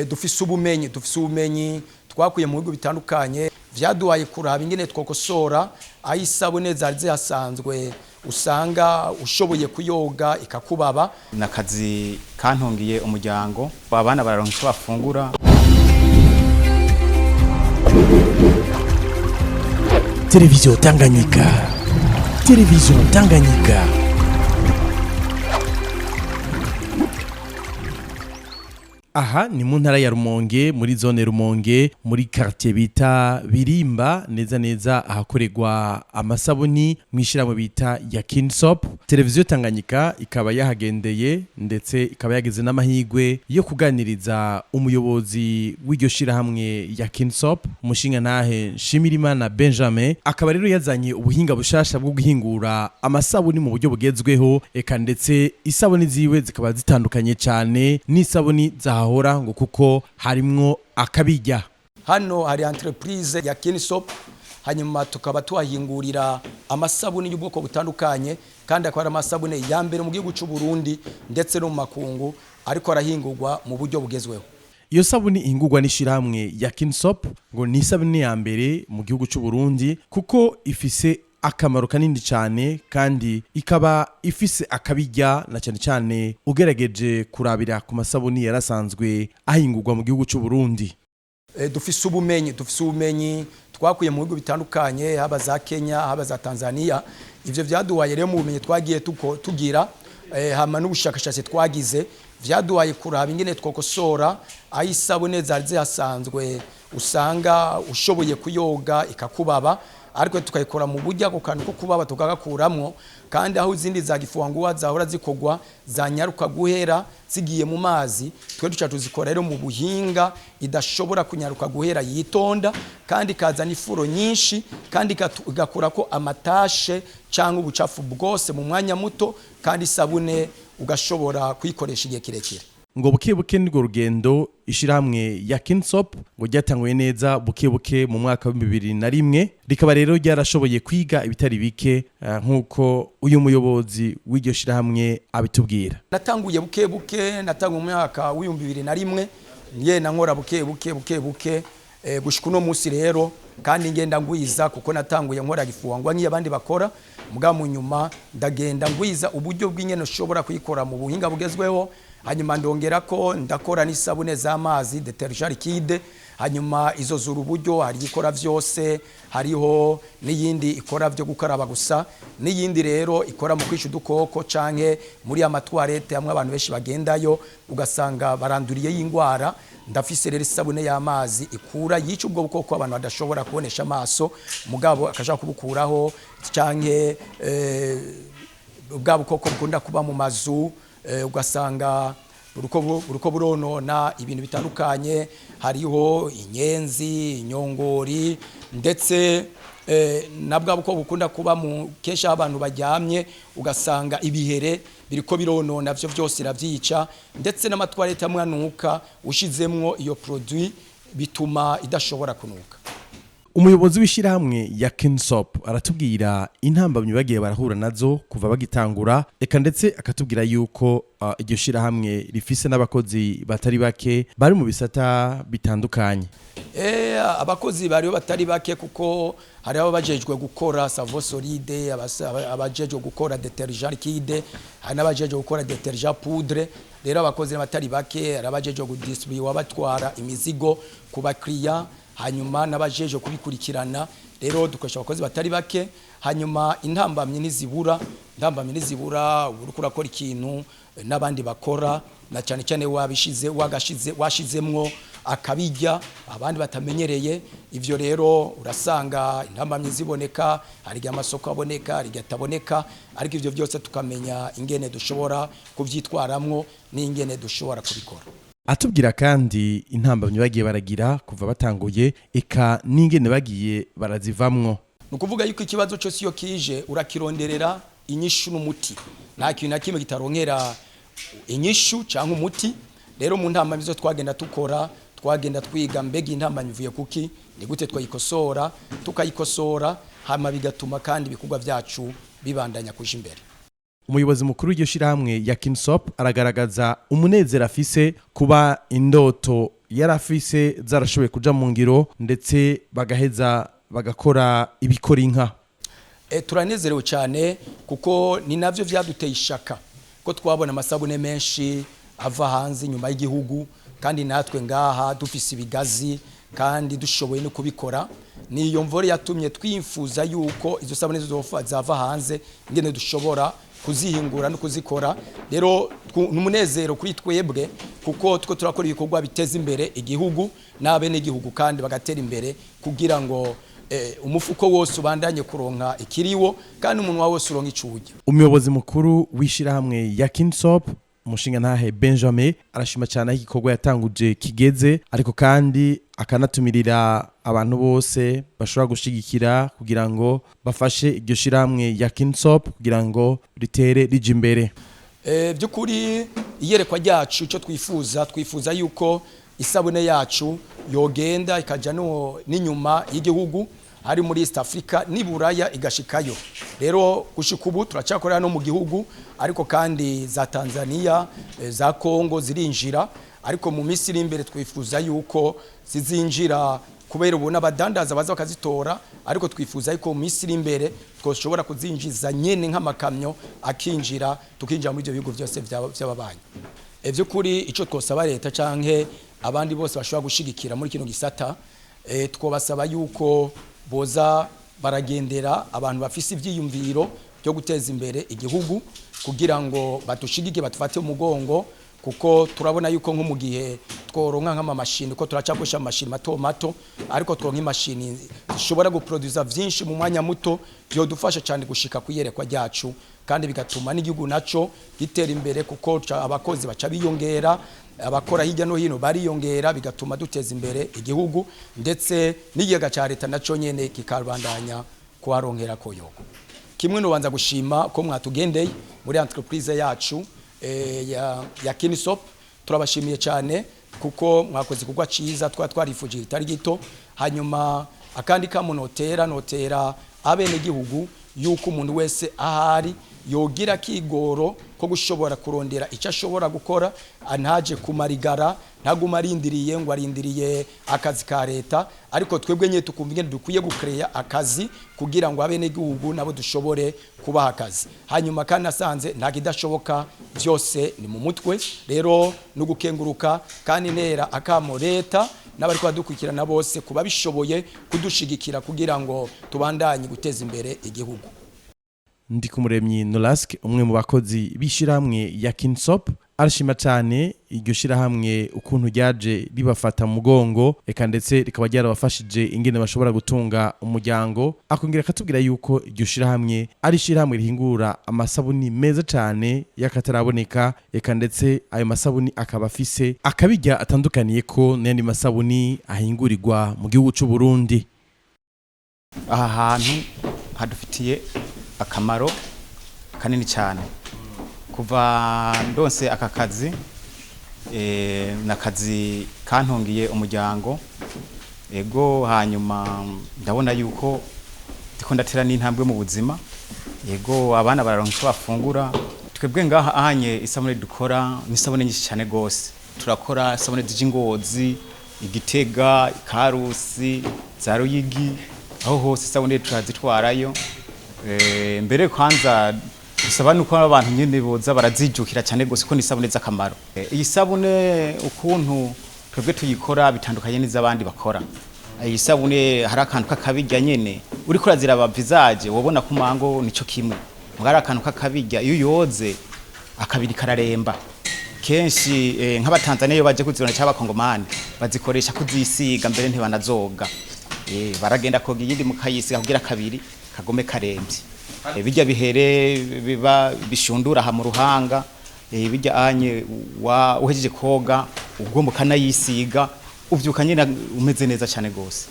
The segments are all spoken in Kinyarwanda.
dufise ubumenyi twakuye mu bigo bitandukanye vyaduhaye kuraba ingene twokosora ayisabune zari zihasanzwe usanga ushoboye kuyoga ikakubaba. Nakazi kantongiye umuryango abana bararonka icyo bafungura. Televiziyo Tanganyika. Aha ni mu ntara ya Rumonge, muri zone Rumonge, muri quartier bita Birimba, neza ahakorerwa amasabuni mwishiramo bita ya Kinsop. Televiziyo Tanganyika ikaba yahagendeye ndetse ikaba yageze n'amahigwe yo kuganiriza umuyobozi w'iryo shirahamwe ya Kinsop, umushinga nahe Shimirimana Benjamin. Akaba rero yazanye ubuhinga bushasha bwo guhingura amasabuni mu buryo bugezweho, eka ndetse isabuni ziwe zikaba zitandukanye cyane n'isabuni zahora ngo kuko harimwo akabijya. Hano hari entreprise ya Kinsop, hanyuma tukaba tuhahingurira amasabuni y'ubwoko butandukanye, kandi akaba ari amasabuni ya mbere mu gihugu cy'u Burundi ndetse no mu makungu, ariko arahingurwa mu buryo bugezweho. Iyo sabuni ihingurwa n'ishirahamwe ya Kinsop ngo ni isabuni ya mbere mu gihugu cy'u Burundi kuko ifise akamaro kanini cyane, kandi ikaba ifise akabijya na cyane ugerageje kurabira ku masabuni yarasanzwe ahingurwa mu gihugu cy'u Burundi. Dufise ubumenyi twakuye mu bigo bitandukanye, haba za Kenya, haba za Tanzania. Ivyo vyaduhaye rero mu bumenyi twagiye tugira hama n'ubushakashatsi twagize vyaduhaye kuraba ingene twokosora ayisabune zari zihasanzwe usanga ushoboye kuyoga ikakubaba, ariko tukayikora mu buryo ako kantu ko kubaba tukagakuramwo, kandi aho izindi zagifuanguwa zahora zikogwa zanyaruka guhera zigiye mu mazi, twe duca tuzikora rero mu buhinga idashobora kunyaruka guhera yitonda, kandi kaza n'ifuro nyinshi, kandi igakura ko amatashe cyangwa ubucafu bwose mu mwanya muto, kandi sabune ugashobora kuyikoresha igihe kirekire. Ngo buke nirwo rugendo ishirahamwe ya Kinsop ngo ryatanguye neza buke mu mwaka wa 2001, rikaba rero ryarashoboye kwiga ibitari bike nkuko uyu muyobozi w'iryo shirahamwe abitubwira. Natanguye buke natanguye mu mwaka wa 2001, na nkora buke gushika no munsi rero, kandi ngenda ngwiza kuko natanguye nkora gifuangwa nk'abandi bakora, muga mu nyuma ndagenda ngwiza uburyo bw'ingene ushobora kuyikora mu buhinga bugezweho. Hanyuma ndongera ko ndakora n'isabune z'amazi detergent liquide, hanyuma izo zuru buryo hari ikora vyose, hariho n'iyindi ikora byo gukaraba gusa, n'iyindi rero ikora mu kwica udukoko canke muri amatwarete hamwe abantu benshi bagendayo ugasanga baranduriye y'ingwara. Ndafise rero isabune y'amazi ikura yica ubwo bukoko abantu badashobora kubonesha amaso, mugabo akashaka kubukuraho, canke ubwa bukoko bukunda kuba mu mazu ugasanga uruko buronona ibintu bitandukanye, hariho inyenzi, inyongori, ndetse nabwa buko bukunda kuba mu kesha abantu baryamye ugasanga ibihere biriko bironona, byo byose iravyica, ndetse n'amatwarete amwanuka ushizemwo iyo produit bituma idashobora kunuka. Umuyobozi w'ishirahamwe ya Kinsop aratubwira intambamye bagiye barahura nazo kuva bagitangura, eka ndetse akatubwira yuko iryo shirahamwe rifise n'abakozi batari bake bari mu bisata bitandukanye. Abakozi bari batari bake kuko hari abajejwe gukora savo solide, abajejwe gukora detergent liquide, hari n'abajejwe gukora detergent poudre. Rero abakozi batari bake, abajejwe kudistribute wabatwara imizigo ku bakiriya, hanyuma n'abajeje kubikurikirana. Rero dukoresha abakozi batari bake, hanyuma intambamye nizibura uriko urakora ikintu n'abandi bakora, na cyane washizemwo akabijya abandi batamenyereye. Ivyo rero urasanga intambamye ziboneka, hari amasoko aboneka, hari ataboneka, ariko ivyo byose tukamenya ingene dushobora kuvyitwaramwo n'ingene dushobora kubikora. Atubwira kandi intambamye bagiye baragira kuva batanguye, eka n'ingene bagiye barazivamwo. Nukuvuga yuko ikibazo cyo siyo kije urakironderera inyishu n'umuti, nta kintu na kimwe gitaronkera inyishu cyangwa umuti. Rero mu ntambamye zo twagenda tukora, twagenda twiga mbega intambamye ivuye kuki, ni gute twayikosora, tukayikosora, hama bigatuma kandi ibikorwa byacu bibandanya kuja imbere. Umuyobozi mukuru w'iryo shirahamwe ya Kinsop aragaragaza umunezero afise kuba indoto yarafise zarashoboye kuja mu ngiro ndetse bagaheza bagakora ibikora inka. Turanezerewe cyane kuko ni navyo vyaduteye ishaka ko twabona amasabune menshi ava hanze nyuma y'igihugu, kandi natwe ngaha dufise ibigazi kandi dushoboye no kubikora. Niyo mvore yatumye twifuza yuko izo sabune zava hanze ingene dushobora kuzihingura no kuzikora. Rero numunezero kuri twebwe kuko turakora ibikorwa biteza imbere igihugu n'abene igihugu kandi bagatera imbere kugira ngo umufuko wose ubandanye kuronka ikiriwo kandi umuntu wose uronka icuge. Umuyobozi mukuru w'ishirahamwe ya Kinsop umushinga ntahe Benjamin arashima cyane igikorwa yatanguje kigeze, ariko kandi akanatumirira abantu bose bashobora gushigikira kugira ngo bafashe iryo shirahamwe ya Kinsop kugira ngo ritere rije imbere. Byukuri iyerekwa ryacu cyo twifuza yuko isabune yacu yogenda ikaja n'inyuma y'igihugu hari muri East Africa niburaya igashikayo. Rero gushika ubu turacakorera no mu gihugu, ariko kandi za Tanzania za Kongo zirinjira, ariko mu minsi iri imbere twifuza yuko zizinjira kubera ubona abadandaza baza bakazitora, ariko twifuza yuko mu minsi iri imbere twoshobora kuzinjiza nyene nk'amakamyo akinjira tukinjira muri ibyo bihugu byose by'ababanyi. Byukuri ico twosaba leta canke abandi bose bashobora gushigikira muri kino gisata, twobasaba yuko boza baragendera abantu bafise ivyiyumviro byo guteza imbere igihugu kugira ngo batushigike batufate umugongo, kuko turabona yuko nko mu gihe tworonka nk'amamashini ko turacakosha amashini mato, ariko tworonka imashini zishobora guproduza vyinshi mu mwanya muto byodufasha cyane gushika kuyerekwa ryacu, kandi bigatuma n'igihugu naco gitera imbere kuko abakozi baca biyongera, abakora hirya no hino bariyongera, bigatuma duteza imbere igihugu ndetse n'igihaga ca leta naco nyene kikabandanya kuharonkera koyoko. Kimwe nobanza gushima ko mwatugendeye muri entreprise yacu ya Kinsop, turabashimiye cyane kuko mwakoze kugwa ciza twarifuje itari gito. Hanyuma akandi notera abene gihugu yuko umuntu wese ahari yogira kigoro ko gushobora kurondera icyo ashobora gukora, ntaje kumarigara ntaguma arindiriye ngo arindiriye akazi ka leta, ariko twebwe nye tukumva ingene dukwiye gucreate akazi kugira ngo abene gihugu nabo dushobore kubaha akazi. Hanyuma kandi nasanze nta kidashoboka, byose ni mu mutwe. Rero no gukenguruka kandi ntera akamo leta n'abari kwadukurikirana bose kuba bishoboye kudushigikira kugira ngo tubandanye guteza imbere igihugu. Ndikumuremyi Nolask umwe mu bakozi b'ishirahamwe ya Kinsop arashima cyane iryo shirahamwe ukuntu ryaje ribafata mu mugongo, eka ndetse rikaba ryarabafashije ingene bashobora gutunga umuryango. Akongera katubwira yuko iryo shirahamwe ari shirahamwe rihingura amasabuni meza cyane yakataraboneka, eka ndetse ayo masabuni akaba afise akabijya atandukaniye ko n'andi masabuni ahingurirwa mu gihugu cy'u Burundi. Aha hantu hadufitiye akamaro kanini cyane kuva ndonse aka kazi, nakazi kantongiye umuryango ego. Hanyuma ndabona yuko ndiko ndatera n'intambwe mu buzima ego, abana bararonka icyo bafungura. Twebwe ngaha ahanye isabune dukora ni isabune nyinshi cyane gose. Turakora isabune z'ingozi, Igitega, Karusi, za Ruyigi, aho hose isabune turazitwarayo. Mbere kwanza dusaba nuko abantu nyene boza barazijukira cyane gose ko ni isabune z'akamaro. Iyi sabune ukuntu twebwe tuyikora bitandukanye n'izabandi bakora. Iyi sabune hari akantu kakabijya nyene uriko uraziraba visage wobona ku mango nico kimwe, mugara akantu kakabijya iyo yoze akabiri kararemba. Kenshi nk'abatanzania iyo baje kuzibona cyaba Kongomani bazikoresha kuzisiga mbere ntibanazoga. Baragenda koga yindi mukayisiga kugira kabiri kagome karembye. Bijya bihere biba bishundura ha mu ruhanga, bijya anye uhejeje koga ugomba kanayisiga uvyuka nyine umeze neza cyane gose.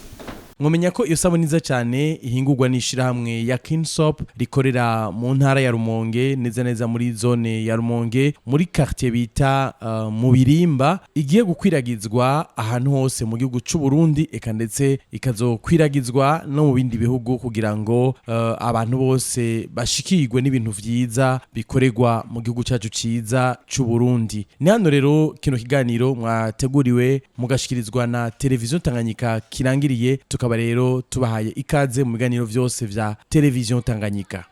mwomenya ko iyo sabuni nziza cyane ihingurwa n'ishirahamwe ya Kinsop rikorera mu ntara ya Rumonge neza neza muri zone ya Rumonge muri quartier bita mu Birimba, igiye gukwiragizwa ahantu hose mu gihugu cy'u Burundi eka ndetse ikazokwiragizwa no mu bindi bihugu kugira ngo abantu bose bashikirwe n'ibintu vyiza bikorerwa mu gihugu cyacu ciza cy'u Burundi. Ni hano rero kino kiganiro mwateguriwe mugashikirizwa na televiziyo Tanganyika kirangiriye, tukaba rero tubahaye ikaze mu biganiro vyose vya televiziyo Tanganyika.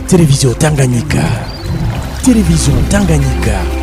Televiziyo Tanganyika. Televiziyo Tanganyika.